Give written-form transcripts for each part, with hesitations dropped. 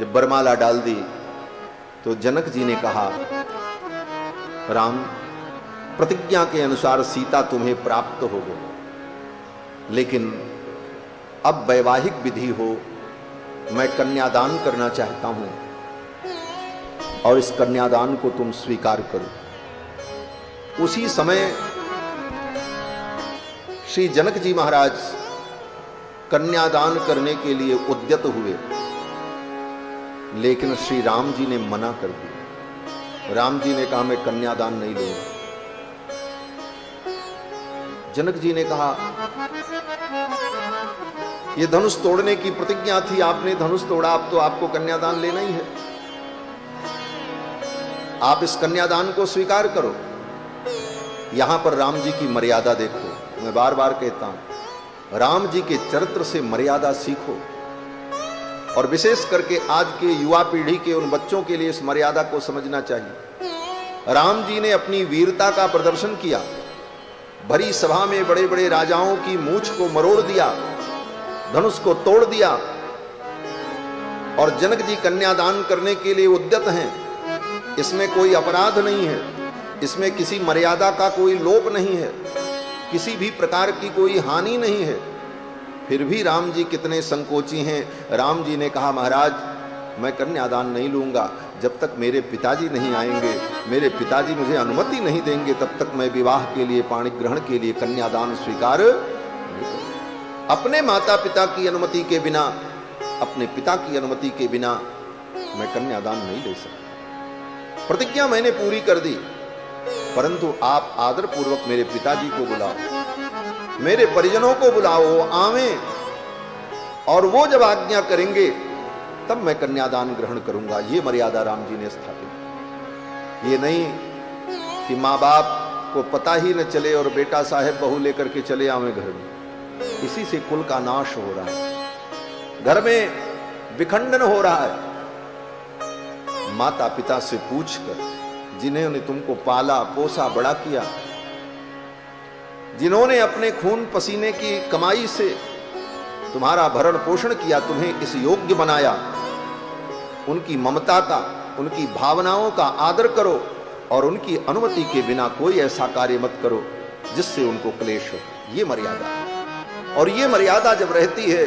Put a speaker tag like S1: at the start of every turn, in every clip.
S1: जब बरमाला डाल दी तो जनक जी ने कहा, राम, प्रतिज्ञा के अनुसार सीता तुम्हें प्राप्त हो गई, लेकिन अब वैवाहिक विधि हो, मैं कन्यादान करना चाहता हूं और इस कन्यादान को तुम स्वीकार करो। उसी समय श्री जनक जी महाराज कन्यादान करने के लिए उद्यत हुए, लेकिन श्री राम जी ने मना कर दिया। राम जी ने कहा, मैं कन्यादान नहीं लूंगा। जनक जी ने कहा, यह धनुष तोड़ने की प्रतिज्ञा थी, आपने धनुष तोड़ा, अब तो आपको कन्यादान लेना ही है, आप इस कन्यादान को स्वीकार करो। यहां पर राम जी की मर्यादा देखो। मैं बार बार कहता हूं, राम जी के चरित्र से मर्यादा सीखो, और विशेष करके आज के युवा पीढ़ी के उन बच्चों के लिए इस मर्यादा को समझना चाहिए। राम जी ने अपनी वीरता का प्रदर्शन किया, भरी सभा में बड़े बड़े राजाओं की मूंछ को मरोड़ दिया, धनुष को तोड़ दिया, और जनक जी कन्यादान करने के लिए उद्यत हैं। इसमें कोई अपराध नहीं है, इसमें किसी मर्यादा का कोई लोप नहीं है, किसी भी प्रकार की कोई हानि नहीं है। फिर भी राम जी कितने संकोची हैं। राम जी ने कहा, महाराज, मैं कन्यादान नहीं लूंगा, जब तक मेरे पिताजी नहीं आएंगे, मेरे पिताजी मुझे अनुमति नहीं देंगे, तब तक मैं विवाह के लिए, पाणी ग्रहण के लिए कन्यादान स्वीकार नहीं करूंगा। अपने माता पिता की अनुमति के बिना, अपने पिता की अनुमति के बिना मैं कन्यादान नहीं ले सकता। प्रतिज्ञा मैंने पूरी कर दी, परंतु आप आदर पूर्वक मेरे पिताजी को बुलाओ, मेरे परिजनों को बुलाओ, आवें, और वो जब आज्ञा करेंगे तब मैं कन्यादान ग्रहण करूंगा। ये मर्यादा राम जी ने स्थापित की। ये नहीं कि माँ बाप को पता ही न चले और बेटा साहेब बहू लेकर के चले आवे घर में। इसी से कुल का नाश हो रहा है, घर में विखंडन हो रहा है। माता पिता से पूछकर, जिन्होंने तुमको पाला पोसा बड़ा किया, जिन्होंने अपने खून पसीने की कमाई से तुम्हारा भरण पोषण किया, तुम्हें इस योग्य बनाया, उनकी ममता का, उनकी भावनाओं का आदर करो, और उनकी अनुमति के बिना कोई ऐसा कार्य मत करो जिससे उनको क्लेश हो। ये मर्यादा है, और ये मर्यादा जब रहती है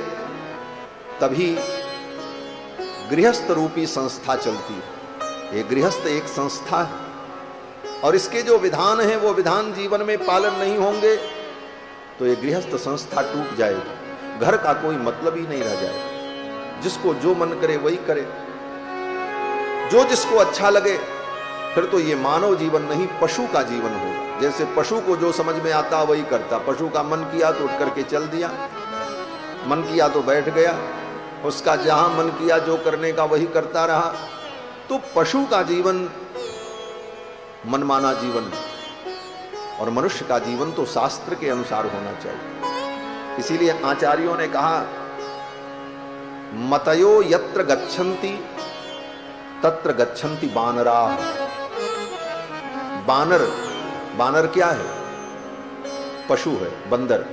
S1: तभी गृहस्थ रूपी संस्था चलती है। ये गृहस्थ एक संस्था है, और इसके जो विधान हैं वो विधान जीवन में पालन नहीं होंगे तो ये गृहस्थ संस्था टूट जाएगी, घर का कोई मतलब ही नहीं रह जाएगा। जिसको जो मन करे वही करे, जो जिसको अच्छा लगे, फिर तो ये मानव जीवन नहीं, पशु का जीवन होगा। जैसे पशु को जो समझ में आता वही करता, पशु का मन किया तो उठ करके चल दिया, मन किया तो बैठ गया, उसका जहां मन किया जो करने का वही करता रहा। तो पशु का जीवन मनमाना जीवन है, और मनुष्य का जीवन तो शास्त्र के अनुसार होना चाहिए। इसीलिए आचार्यों ने कहा, मतयो यत्र गच्छन्ति तत्र गच्छन्ति बानरा। बानर, बानर क्या है? पशु है, बंदर।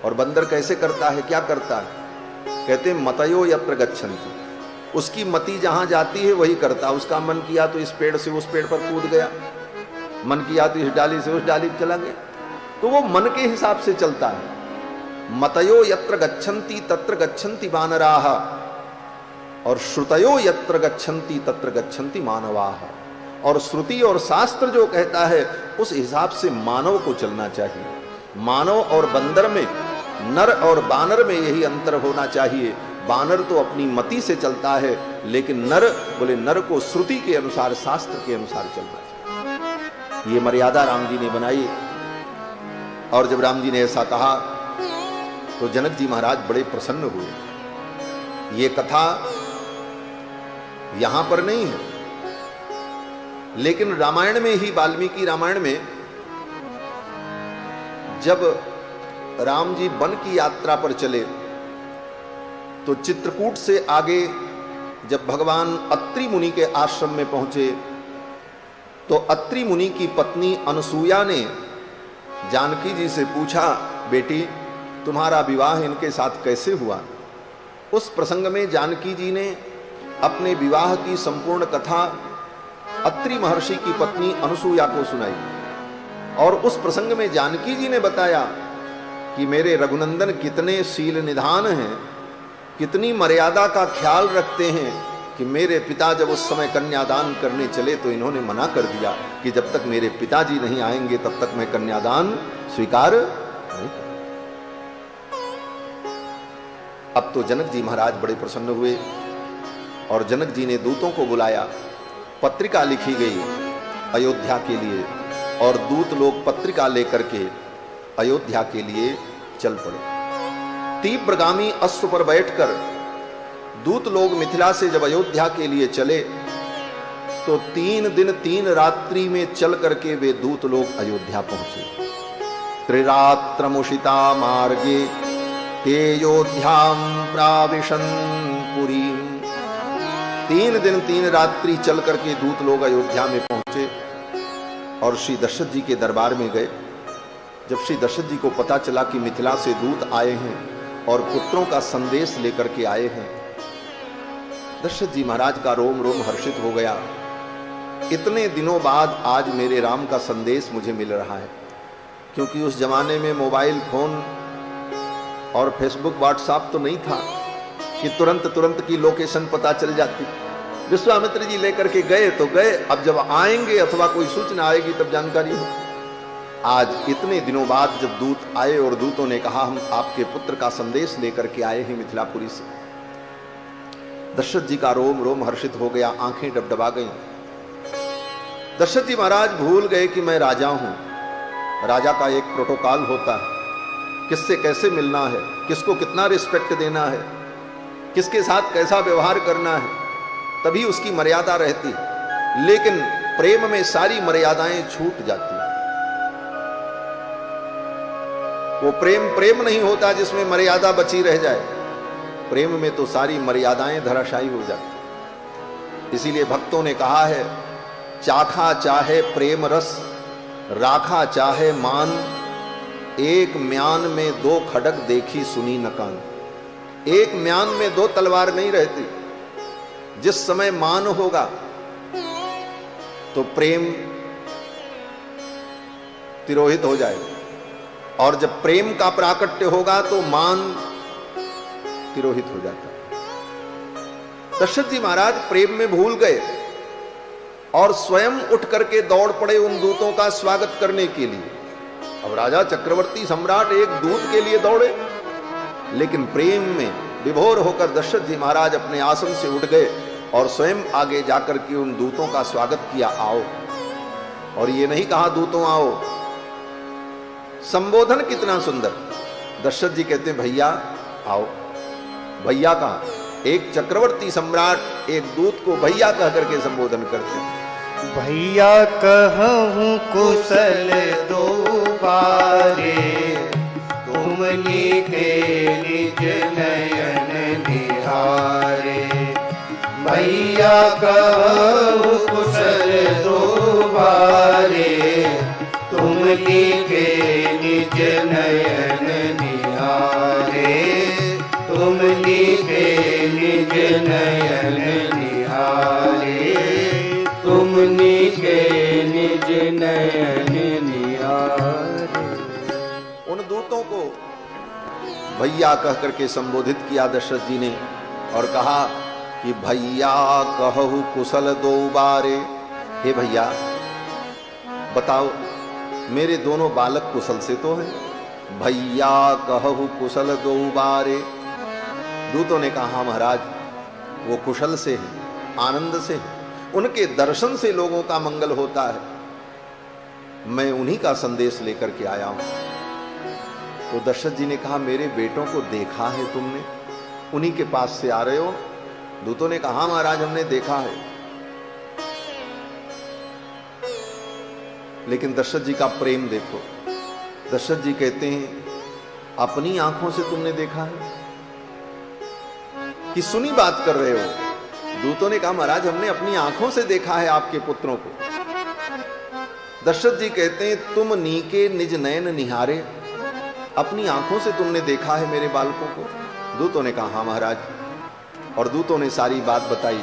S1: और बंदर कैसे करता है, क्या करता है? कहते हैं मतयो यत्र गच्छन्ति, उसकी मति जहां जाती है वही करता। उसका मन किया तो इस पेड़ से उस पेड़ पर कूद गया, मन किया तो इस डाली से उस डाली पर चला गया। तो वो मन के हिसाब से चलता है। मतयो यत्र गच्छन्ति तत्र गच्छन्ति बानराः, और श्रुतयो यत्र गच्छन्ति तत्र गच्छन्ति मानवाः। और श्रुति और शास्त्र जो कहता है उस हिसाब से मानव को चलना चाहिए। मानव और बंदर में, नर और बानर में यही अंतर होना चाहिए। बानर तो अपनी मति से चलता है, लेकिन नर, बोले नर को श्रुति के अनुसार, शास्त्र के अनुसार चलना चाहिए। ये मर्यादा राम जी ने बनाई। और जब राम जी ने ऐसा कहा तो जनक जी महाराज बड़े प्रसन्न हुए। ये कथा यहां पर नहीं है, लेकिन रामायण में ही, वाल्मीकि रामायण में, जब राम जी वन की यात्रा पर चले तो चित्रकूट से आगे जब भगवान अत्रि मुनि के आश्रम में पहुंचे तो अत्रि मुनि की पत्नी अनसुया ने जानकी जी से पूछा, बेटी तुम्हारा विवाह इनके साथ कैसे हुआ? उस प्रसंग में जानकी जी ने अपने विवाह की संपूर्ण कथा अत्रि महर्षि की पत्नी अनुसूया को सुनाई। और उस प्रसंग में जानकी जी ने बताया कि मेरे रघुनंदन कितने शील निधान हैं, कितनी मर्यादा का ख्याल रखते हैं कि मेरे पिता जब उस समय कन्यादान करने चले तो इन्होंने मना कर दिया कि जब तक मेरे पिताजी नहीं आएंगे तब तक मैं कन्यादान स्वीकार नहीं करूंगा। अब तो जनक जी महाराज बड़े प्रसन्न हुए और जनक जी ने दूतों को बुलाया। पत्रिका लिखी गई अयोध्या के लिए और दूत लोग पत्रिका लेकर के अयोध्या के लिए चल पड़े। तीव्रगामी अश्व पर बैठकर दूत लोग मिथिला से जब अयोध्या के लिए चले तो 3 दिन 3 रात्रि में चल करके वे दूत लोग अयोध्या पहुंचे। त्रिरात्रमुषिता मार्गे तेयोध्याम प्राविशन पुरी। 3 दिन 3 रात्रि चल करके दूत लोग अयोध्या में पहुंचे और श्री दशरथ जी के दरबार में गए। जब श्री दशरथ जी को पता चला कि मिथिला से दूत आए हैं और पुत्रों का संदेश लेकर के आए हैं, दशरथ जी महाराज का रोम रोम हर्षित हो गया। इतने दिनों बाद आज मेरे राम का संदेश मुझे मिल रहा है, क्योंकि उस जमाने में मोबाइल फोन और फेसबुक व्हाट्सएप तो नहीं था कि तुरंत की लोकेशन पता चल जाती। विश्वामित्र जी लेकर के गए तो गए, अब जब आएंगे अथवा कोई सूचना आएगी तब जानकारी हो। आज इतने दिनों बाद जब दूत आए और दूतों ने कहा हम आपके पुत्र का संदेश लेकर के आए हैं मिथिलापुरी से, दशरथ जी का रोम रोम हर्षित हो गया, आंखें डबडबा गईं। दशरथ जी महाराज भूल गए कि मैं राजा हूं। राजा का एक प्रोटोकॉल होता है, किससे कैसे मिलना है, किसको कितना रिस्पेक्ट देना है, किसके साथ कैसा व्यवहार करना है, तभी उसकी मर्यादा रहती है। लेकिन प्रेम में सारी मर्यादाएं छूट जाती हैं। वो प्रेम नहीं होता जिसमें मर्यादा बची रह जाए। प्रेम में तो सारी मर्यादाएं धराशायी हो जाती। इसीलिए भक्तों ने कहा है, चाखा चाहे प्रेम रस, राखा चाहे मान, एक म्यान में 2 खड़ग देखी सुनी न कान। एक म्यान में 2 तलवार नहीं रहती। जिस समय मान होगा तो प्रेम तिरोहित हो जाएगा, और जब प्रेम का प्राकट्य होगा तो मान तिरोहित हो जाता है। दशरथ जी महाराज प्रेम में भूल गए और स्वयं उठ करके दौड़ पड़े उन दूतों का स्वागत करने के लिए। अब राजा चक्रवर्ती सम्राट एक दूत के लिए दौड़े, लेकिन प्रेम में विभोर होकर दशरथ जी महाराज अपने आसन से उठ गए और स्वयं आगे जाकर के उन दूतों का स्वागत किया, आओ। और ये नहीं कहा दूतों आओ। संबोधन कितना सुंदर। दशरथ जी कहते हैं भैया आओ। भैया कहा, एक चक्रवर्ती सम्राट एक दूत को भैया कह करके संबोधन करते हैं।
S2: भैया कहूँ कुशल 2 बारे, तुमनी के निज नयन निहारे। भैया कहूँ कुशल 2 बारे, तुमनी के निज नयन निहारे। तुमनी के निज नयन निहारे। तुमनी के निज नयन निहारे।
S1: उन दूतों को भैया कह करके संबोधित किया दशरथ जी ने और कहा कि भैया कहु कुशल 2 बारे। हे भैया बताओ, मेरे दोनों बालक कुशल से तो हैं। भैया कहु कुशल 2 बारे। दूतों ने कहा महाराज वो कुशल से हैं, आनंद से हैं, उनके दर्शन से लोगों का मंगल होता है। मैं उन्हीं का संदेश लेकर के आया हूं। तो दशरथ जी ने कहा मेरे बेटों को देखा है तुमने, उन्हीं के पास से आ रहे हो? दूतों ने कहा महाराज हमने देखा है। लेकिन दशरथ जी का प्रेम देखो। दशरथ जी कहते हैं अपनी आंखों से तुमने देखा है कि सुनी बात कर रहे हो? दूतों ने कहा महाराज हमने अपनी आंखों से देखा है आपके पुत्रों को। दशरथ जी कहते हैं तुम नीके निज नयन निहारे, अपनी आंखों से तुमने देखा है मेरे बालकों को? दूतों ने कहा हाँ महाराज। और दूतों ने सारी बात बताई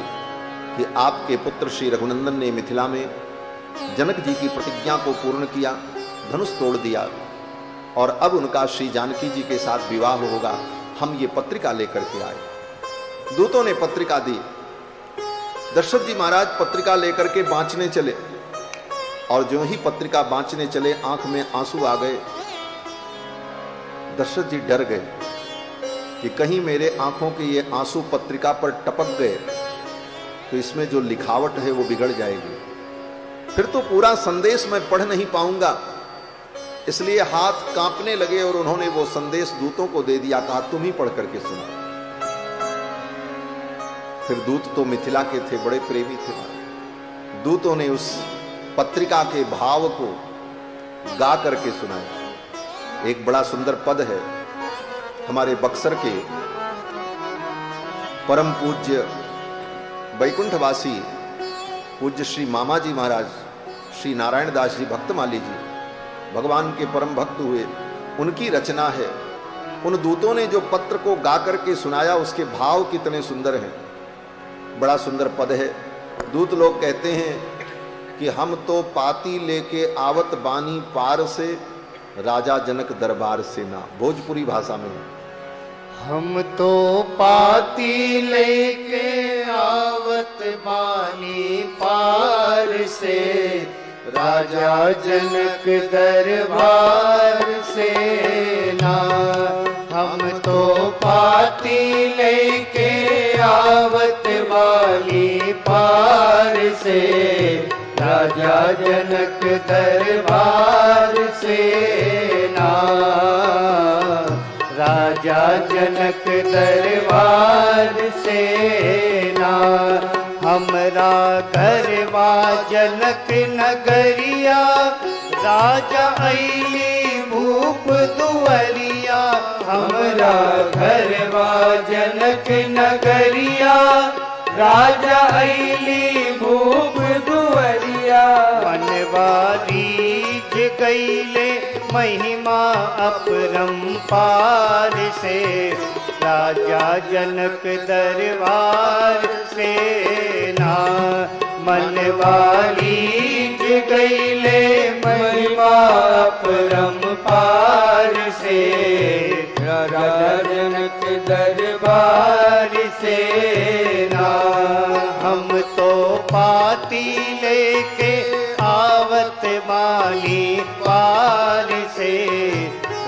S1: कि आपके पुत्र श्री रघुनंदन ने मिथिला में जनक जी की प्रतिज्ञा को पूर्ण किया, धनुष तोड़ दिया और अब उनका श्री जानकी जी के साथ विवाह होगा। हम ये पत्रिका लेकर के आए। दूतों ने पत्रिका दी। दशरथ जी महाराज पत्रिका लेकर के बांचने चले और जो ही पत्रिका बांचने चले आंख में आंसू आ गए। दशरथ जी डर गए कि कहीं मेरे आंखों के ये आंसू पत्रिका पर टपक गए तो इसमें जो लिखावट है वो बिगड़ जाएगी, फिर तो पूरा संदेश मैं पढ़ नहीं पाऊंगा। इसलिए हाथ कांपने लगे और उन्होंने वो संदेश दूतों को दे दिया, कहा तुम ही पढ़ करके सुना। फिर दूत तो मिथिला के थे, बड़े प्रेमी थे। दूतों ने उस पत्रिका के भाव को गा करके सुनाया। एक बड़ा सुंदर पद है हमारे बक्सर के परम पूज्य वैकुंठवासी पूज्य श्री मामा जी महाराज श्री नारायण दास जी भक्तमाली जी, भगवान के परम भक्त हुए, उनकी रचना है। उन दूतों ने जो पत्र को गा करके सुनाया उसके भाव कितने सुंदर हैं। बड़ा सुंदर पद है। दूत लोग कहते हैं कि हम तो पाती लेके आवत बानी पार से, राजा जनक दरबार से ना। भोजपुरी भाषा में है।
S2: हम तो पाती लेके आवत बानी पार से, राजा जनक दरबार से ना। हम तो पाती लेके आवत बानी पार से, राजा जनक दरबार से ना। राजा जनक दरबार से ना। हमरा करवा जनक नगरिया, राजा अली भूप दुअरिया। हमरा घरवा जनक नगरिया, राजा अली भूप दुअरिया। मनवारी गईले महिमा अपरंपार से, राजा जनक दरबार से ना। मनवारी गईले महिमा अपरंपार से, राजा जनक दरबार से ना। हम तो पाती लेके आवत बानी पार से,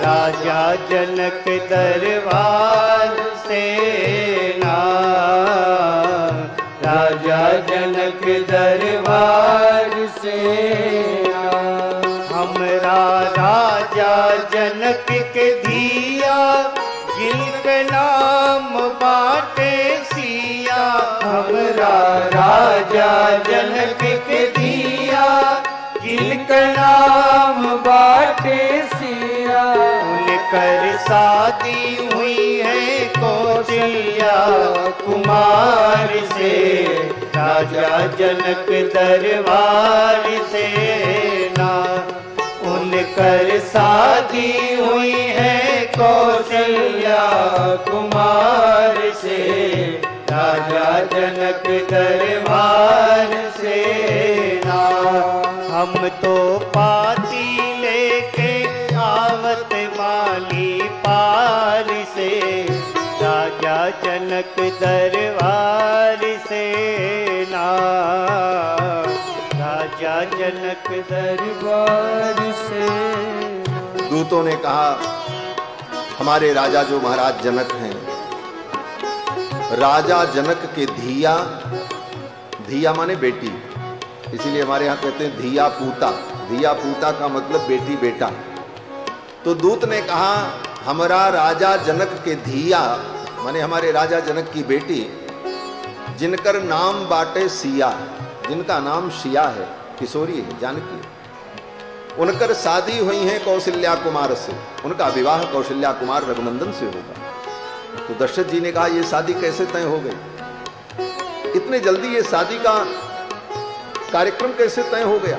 S2: राजा जनक दरबार से ना। राजा जनक दरबार से ना। हमरा राजा जनक के धिया, जिनके नाम बाटे सिया। हमरा राजा जनक के धिया, जिनका नाम बाटे सिया। उनकर शादी हुई है कौशल्या कुमार से, राजा जनक दरबार से ना। उनकर शादी हुई है कौशल्या कुमार से, राजा जनक दरबार से ना। हम तो पाती लेके आवत माली पार से, राजा जनक दरबार से ना। राजा जनक दरबार से।
S1: दूतों ने कहा हमारे राजा जो महाराज जनक हैं, राजा जनक के धिया, धिया माने बेटी, इसीलिए हमारे यहाँ कहते हैं धिया पूता। धिया पूता का मतलब बेटी बेटा। तो दूत ने कहा हमारा राजा जनक के धिया माने हमारे राजा जनक की बेटी, जिनकर नाम बाटे सिया, जिनका नाम सिया है, किशोरी है, जानकी। उनकर शादी हुई है कौशल्या कुमार से, उनका विवाह कौशल्या कुमार रघुनंदन से होगा। तो दशरथ जी ने कहा यह शादी कैसे तय हो गई, इतने जल्दी ये शादी का कार्यक्रम कैसे तय हो गया।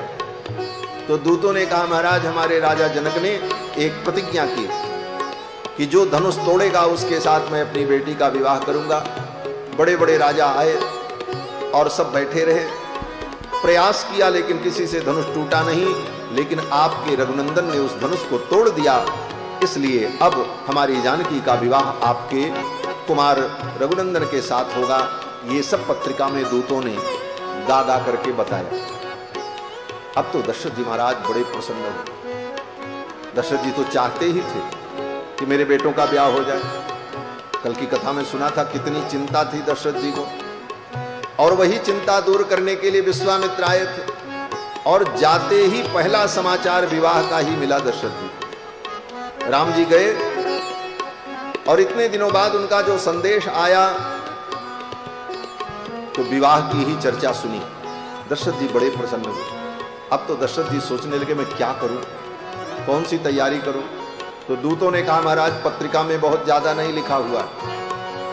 S1: तो दूतों ने कहा महाराज हमारे राजा जनक ने एक प्रतिज्ञा की कि जो धनुष तोड़ेगा उसके साथ मैं अपनी बेटी का विवाह करूंगा। बड़े बड़े राजा आए और सब बैठे रहे, प्रयास किया लेकिन किसी से धनुष टूटा नहीं, लेकिन आपके रघुनंदन ने उस धनुष को तोड़ दिया, इसलिए अब हमारी जानकी का विवाह आपके कुमार रघुनंदन के साथ होगा। ये सब पत्रिका में दूतों ने गा गा करके बताया। अब तो दशरथ जी महाराज बड़े प्रसन्न हुए। दशरथ जी तो चाहते ही थे कि मेरे बेटों का ब्याह हो जाए। कल की कथा में सुना था कितनी चिंता थी दशरथ जी को, और वही चिंता दूर करने के लिए विश्वामित्र आए थे, और जाते ही पहला समाचार विवाह का ही मिला दशरथ जी। राम जी गए और इतने दिनों बाद उनका जो संदेश आया तो विवाह की ही चर्चा सुनी। दशरथ जी बड़े प्रसन्न हुए। अब तो दशरथ जी सोचने लगे मैं क्या करूं, कौन सी तैयारी करूं। तो दूतों ने कहा महाराज पत्रिका में बहुत ज्यादा नहीं लिखा हुआ,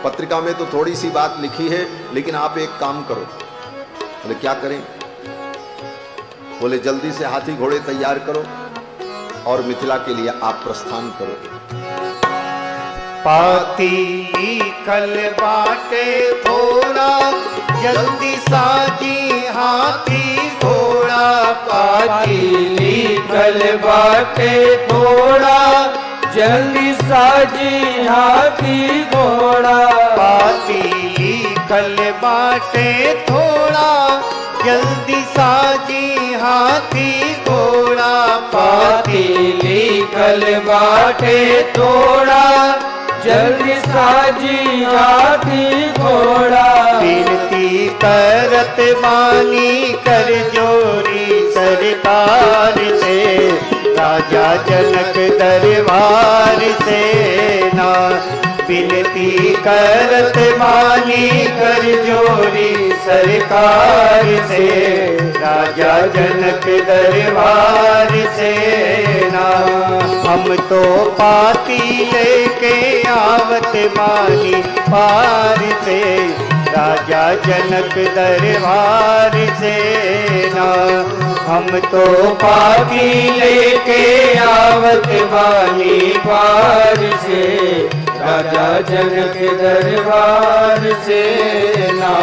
S1: पत्रिका में तो थोड़ी सी बात लिखी है, लेकिन आप एक काम करो। बोले क्या करें? बोले जल्दी से हाथी घोड़े तैयार करो और मिथिला के लिए आप प्रस्थान करो।
S2: पाती कल बाटे थोड़ा, जल्दी साजी हाथी घोड़ा। पाती कल बाटे थोड़ा, जल्दी साजी हाथी घोड़ा। पाती कल बाटे थोड़ा, जल्दी साजी हाथी घोड़ा। पाती कल बाटे थोड़ा, जल्दी साजी हाथी घोड़ा। विनती करत बानी कर जोरी सरकार से, राजा जनक दरबार से ना। विनती करत बानी कर जोरी सरकार से, राजा जनक दरबार से ना। हम तो पाती लेके आवत बानी पार से, राजा जनक दरबार से ना। हम तो पाती लेके आवत बानी पार से, राजा जनक दरबार से ना।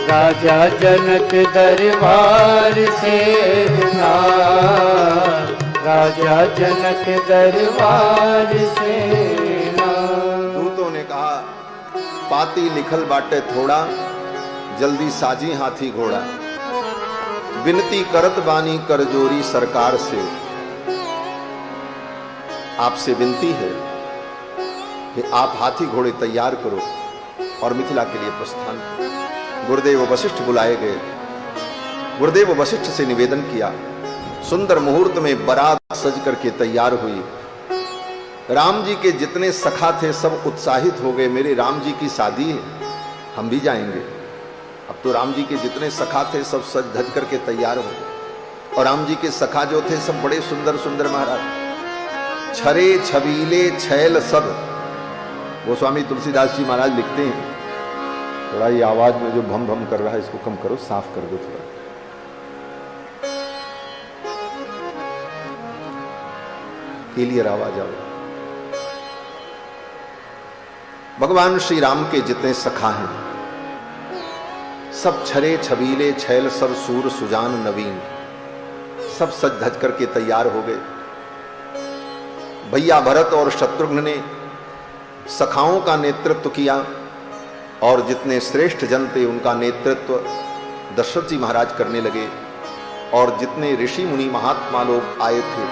S2: राजा जनक दरबार से ना, राजा जनक दरबार से ना।
S1: दूतों ने कहा पाती लिखल बाटे थोड़ा, जल्दी साजी हाथी घोड़ा। विनती करत बानी करजोरी सरकार से, आपसे विनती है कि आप हाथी घोड़े तैयार करो और मिथिला के लिए प्रस्थान करो। गुरुदेव वशिष्ठ बुलाए गए। गुरुदेव वशिष्ठ से निवेदन किया। सुंदर मुहूर्त में बारात सज करके तैयार हुई। राम जी के जितने सखा थे सब उत्साहित हो गए, मेरे राम जी की शादी है, हम भी जाएंगे। अब तो राम जी के जितने सखा थे सब सज धज करके तैयार हो गए। और राम जी के सखा जो थे सब बड़े सुंदर सुंदर महाराज, छरे छबीले छैल सब। गोस्वामी तुलसीदास जी महाराज लिखते हैं, थोड़ा ये आवाज में जो भम भम कर रहा है इसको कम करो, साफ कर दो थोड़ा। क्लियर आवाज आओ। भगवान श्री राम के जितने सखा हैं सब छरे छबीले छैल सब सूर सुजान नवीन, सब सज धज करके तैयार हो गए। भैया भरत और शत्रुघ्न ने सखाओं का नेतृत्व किया और जितने श्रेष्ठ जन थे उनका नेतृत्व दशरथ जी महाराज करने लगे। और जितने ऋषि मुनि महात्मा लोग आए थे,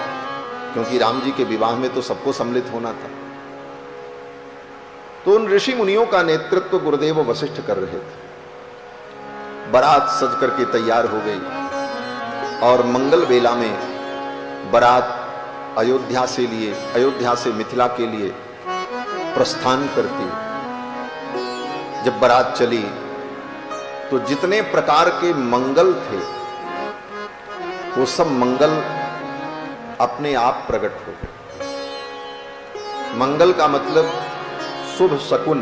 S1: क्योंकि राम जी के विवाह में तो सबको सम्मिलित होना था, तो उन ऋषि मुनियों का नेतृत्व गुरुदेव वशिष्ठ कर रहे थे। बारात सज करके तैयार हो गई और मंगल बेला में बारात अयोध्या से मिथिला के लिए प्रस्थान करती। जब बारात चली तो जितने प्रकार के मंगल थे वो सब मंगल अपने आप प्रकट हो गए। मंगल का मतलब शुभ शकुन।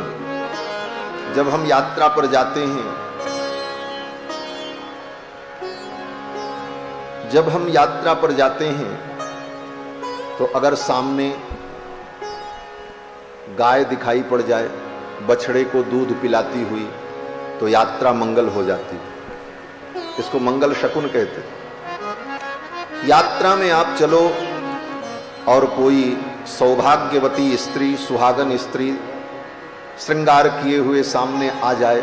S1: जब हम यात्रा पर जाते हैं, तो अगर सामने गाय दिखाई पड़ जाए, बछड़े को दूध पिलाती हुई तो यात्रा मंगल हो जाती। इसको मंगल शकुन कहते। यात्रा में आप चलो और कोई सौभाग्यवती स्त्री, सुहागन स्त्री श्रृंगार किए हुए सामने आ जाए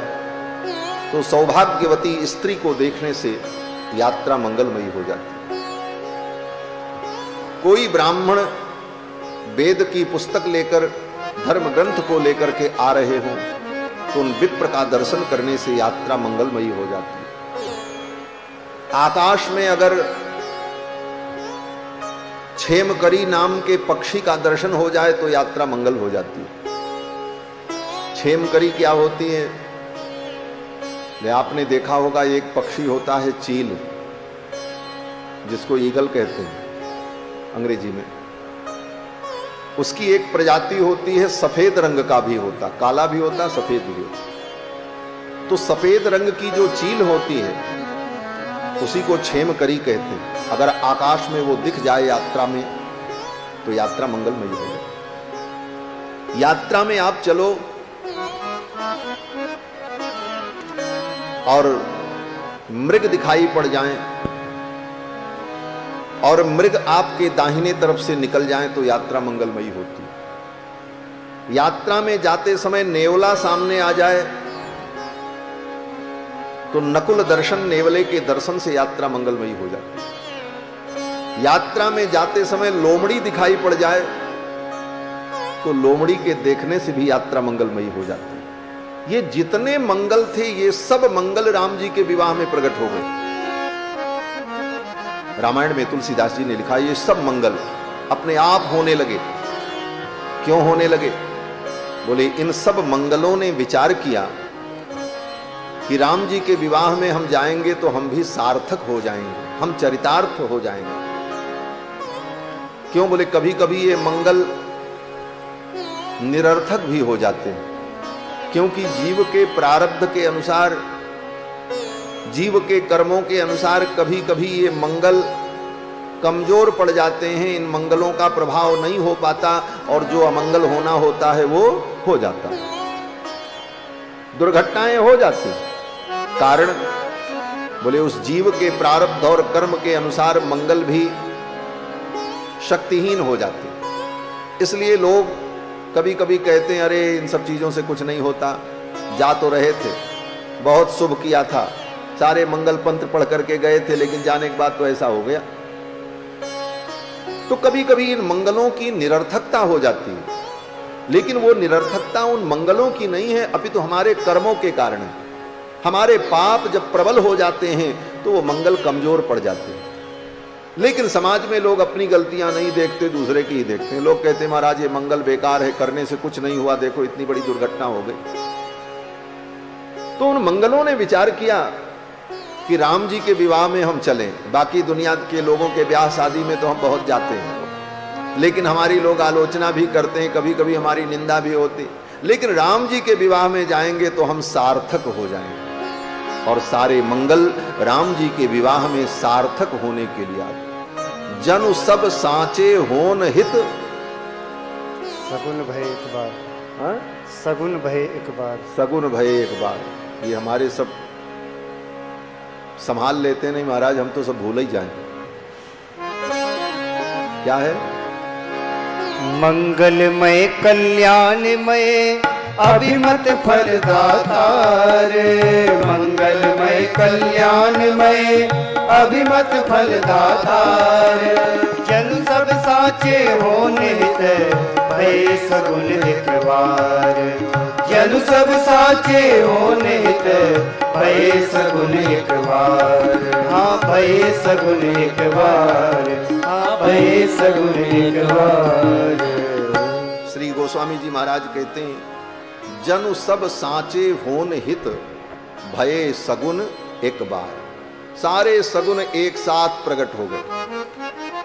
S1: तो सौभाग्यवती स्त्री को देखने से यात्रा मंगलमयी हो जाती। कोई ब्राह्मण वेद की पुस्तक लेकर, धर्म ग्रंथ को लेकर के आ रहे हों तो उन विप्र का दर्शन करने से यात्रा मंगलमयी हो जाती। आकाश में अगर क्षेमकरी नाम के पक्षी का दर्शन हो जाए तो यात्रा मंगल हो जाती है। क्षेमकरी क्या होती है? आपने देखा होगा, एक पक्षी होता है चील, जिसको ईगल कहते हैं अंग्रेजी में। उसकी एक प्रजाति होती है, सफेद रंग का भी होता, काला भी होता, सफेद भी होता। तो सफेद रंग की जो चील होती है उसी को क्षेमकरी कहते हैं। अगर आकाश में वो दिख जाए यात्रा में तो यात्रा मंगलमयी हो जाए। यात्रा में आप चलो और मृग दिखाई पड़ जाएं और मृग आपके दाहिने तरफ से निकल जाएं तो यात्रा मंगलमयी होती है। यात्रा में जाते समय नेवला सामने आ जाए तो नकुल दर्शन, नेवले के दर्शन से यात्रा मंगलमयी हो जाती है। यात्रा में जाते समय लोमड़ी दिखाई पड़ जाए तो लोमड़ी के देखने से भी यात्रा मंगलमयी हो जाती है। ये जितने मंगल थे ये सब मंगल राम जी के विवाह में प्रकट हो गए। रामायण में तुलसीदास जी ने लिखा, ये सब मंगल अपने आप होने लगे। क्यों होने लगे? बोले इन सब मंगलों ने विचार किया कि राम जी के विवाह में हम जाएंगे तो हम भी सार्थक हो जाएंगे, हम चरितार्थ हो जाएंगे। क्यों? बोले कभी कभी ये मंगल निरर्थक भी हो जाते हैं, क्योंकि जीव के प्रारब्ध के अनुसार, जीव के कर्मों के अनुसार कभी कभी ये मंगल कमजोर पड़ जाते हैं। इन मंगलों का प्रभाव नहीं हो पाता और जो अमंगल होना होता है वो हो जाता है, दुर्घटनाएं हो जाती हैं। कारण बोले उस जीव के प्रारब्ध और कर्म के अनुसार मंगल भी शक्तिहीन हो जाते हैं। इसलिए लोग कभी कभी कहते हैं अरे इन सब चीजों से कुछ नहीं होता, जा तो रहे थे, बहुत शुभ किया था, सारे मंगल पंत्र पढ़ करके गए थे, लेकिन जाने के बाद तो ऐसा हो गया। तो कभी कभी इन मंगलों की निरर्थकता हो जाती है, लेकिन वो निरर्थकता उन मंगलों की नहीं है, अपितु हमारे कर्मों के कारण है। हमारे पाप जब प्रबल हो जाते हैं तो वो मंगल कमजोर पड़ जाते हैं। लेकिन समाज में लोग अपनी गलतियां नहीं देखते, दूसरे की ही देखते हैं। लोग कहते हैं महाराज ये मंगल बेकार है, करने से कुछ नहीं हुआ, देखो इतनी बड़ी दुर्घटना हो गई। तो उन मंगलों ने विचार किया कि राम जी के विवाह में हम चलें। बाकी दुनिया के लोगों के ब्याह शादी में तो हम बहुत जाते हैं, लेकिन हमारी लोग आलोचना भी करते हैं, कभी कभी हमारी निंदा भी होती, लेकिन राम जी के विवाह में जाएंगे तो हम सार्थक हो जाएंगे। और सारे मंगल राम जी के विवाह में सार्थक होने के लिए आए। जनु सब साचे होन हित,
S2: सगुन भय एक बार, हाँ? सगुन भय एक बार,
S1: सगुन भय एक बार। ये हमारे सब संभाल लेते नहीं महाराज, हम तो सब भूल ही जाएं। क्या है?
S2: मंगलमय कल्याणमय अभिमत फलदातार, मंगलमय कल्याणमय अभिमत फलदातार। जन सब साचे हो निहित भय सगुन एक बार, जन सब साचे हो निहित भय सगुन एक बार। हाँ भय सगुन एक बार, हाँ भय सगुन एक बार।
S1: श्री गोस्वामी जी महाराज कहते हैं जनु सब साचे होन हित भये सगुन एक बार। सारे सगुन एक साथ प्रकट हो गए।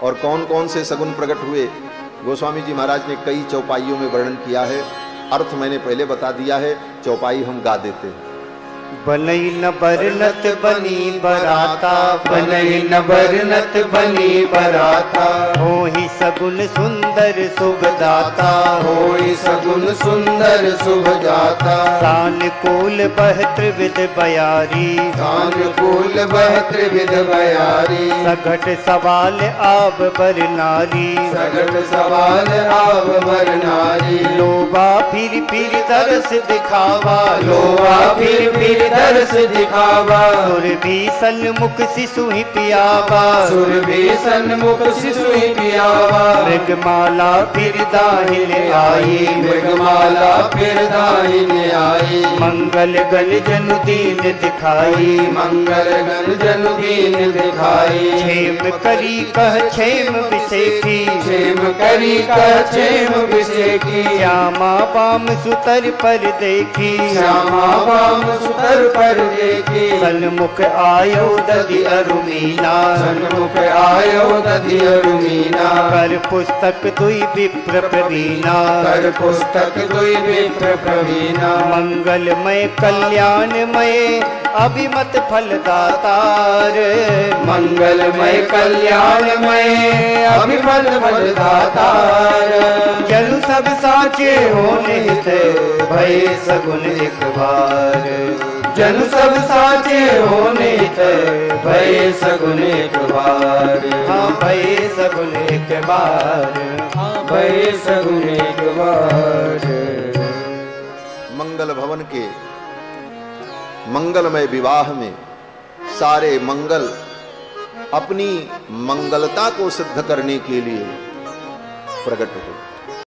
S1: और कौन कौन से सगुन प्रकट हुए? गोस्वामी जी महाराज ने कई चौपाइयों में वर्णन किया है, अर्थ मैंने पहले बता दिया है, चौपाई हम गा देते हैं।
S2: बनई न बरनत बनी बराता,
S3: बनई न बरनत बनी बराता,
S2: होहि सगुन सुंदर शुभ दाता,
S3: होई सगुन सुंदर शुभ जाता,
S2: सानुकूल बहत्र विद बयारी,
S3: सानुकूल बहत्र विद बयारी,
S2: सघट सवाल आब बर नारी,
S3: सगट सवाल आव बर नारी,
S2: लोबा फिर दरस दिखावा,
S3: लोहा फिर दर्श दिखावा,
S2: सुर भी सन्मुख शिशु ही पियावा,
S3: सुर भी सन्मुख शिशु ही पियावा,
S2: मृगमाला फिर दाहिन आई,
S3: मृगमाला फिर दाहिने आई,
S2: मंगल गण जनु दीन दिखाई,
S3: मंगल गण जनु दीन दिखाई,
S2: क्षेम करी कह क्षेम विषेखी,
S3: क्षेम करी का क्षेम विषेकी,
S2: श्यामा बाम सुतर पर देखी,
S3: श्यामा बाम सुतर पर देखी,
S2: सन्मुख आयो दधि अरुमीना,
S3: सन्मुख आयो दधि अरुमीना,
S2: कर पुस्तक दुई विप्र प्रवीणा,
S3: कर पुस्तक दुई विप्र प्रवीणा,
S2: मंगलमय कल्याणमय अभिमत फलदातार,
S3: मंगलमय कल्याणमय अभिफल फलदातार,
S2: जनु सब साचे होने थे भय सगुन एक बार,
S3: जनु सब साचे होने थे भय सगुन एक बार,
S2: हाँ भय सगुन एक बार,
S3: भय सगुन एक बार।
S1: मंगल भवन के मंगलमय विवाह में सारे मंगल अपनी मंगलता को सिद्ध करने के लिए प्रकट हुए।